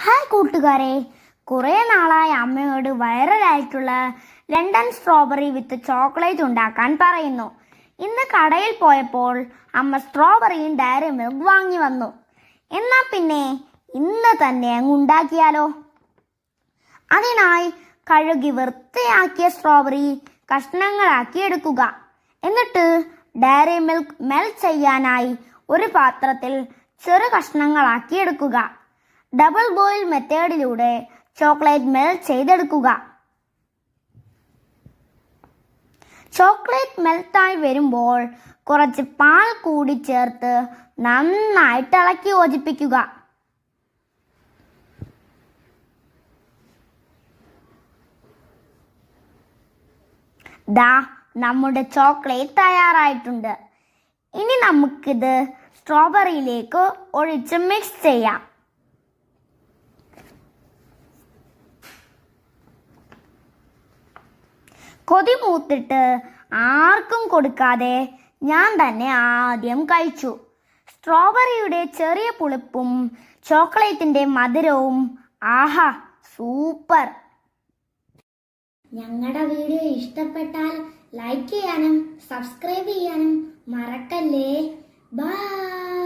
Hi കൂട്ടുകാരെ, കുറേ നാളായി അമ്മയോട് വൈറലായിട്ടുള്ള ലണ്ടൻ സ്ട്രോബെറി വിത്ത് ചോക്ലേറ്റ് ഉണ്ടാക്കാൻ പറയുന്നു. ഇന്ന് കടയിൽ പോയപ്പോൾ അമ്മ സ്ട്രോബെറിയും ഡയറി മിൽക്ക് വാങ്ങി വന്നു. എന്നാ പിന്നെ ഇന്ന് തന്നെ അങ്ങ് ഉണ്ടാക്കിയാലോ? അതിനായി കഴുകി വൃത്തിയാക്കിയ സ്ട്രോബെറി കഷ്ണങ്ങളാക്കി എടുക്കുക. എന്നിട്ട് ഡയറി മിൽക്ക് മെൽറ്റ് ചെയ്യാനായി ഒരു പാത്രത്തിൽ ചെറു കഷ്ണങ്ങളാക്കി എടുക്കുക. ഡബിൾ ബോയിൽ മെത്തേഡിലൂടെ ചോക്ലേറ്റ് മെൽറ്റ് ചെയ്തെടുക്കുക. ചോക്ലേറ്റ് മെൽറ്റായി വരുമ്പോൾ കുറച്ച് പാൽ കൂടി ചേർത്ത് നന്നായിട്ട് ഇളക്കി യോജിപ്പിക്കുക. ദാ നമ്മുടെ ചോക്ലേറ്റ് തയ്യാറായിട്ടുണ്ട്. ഇനി നമുക്കിത് സ്ട്രോബെറിയിലേക്ക് ഒഴിച്ച് മിക്സ് ചെയ്യാം. കൊതി മൂത്തിട്ട് ആർക്കും കൊടുക്കാതെ ഞാൻ തന്നെ ആദ്യം കഴിച്ചു. സ്ട്രോബെറിയുടെ ചെറിയ പുളിപ്പും ചോക്ലേറ്റിന്റെ മധുരവും ആഹാ, സൂപ്പർ! ഞങ്ങളുടെ വീഡിയോ ഇഷ്ടപ്പെട്ടാൽ ലൈക്ക് ചെയ്യാനും സബ്സ്ക്രൈബ് ചെയ്യാനും മറക്കല്ലേ. ബൈ.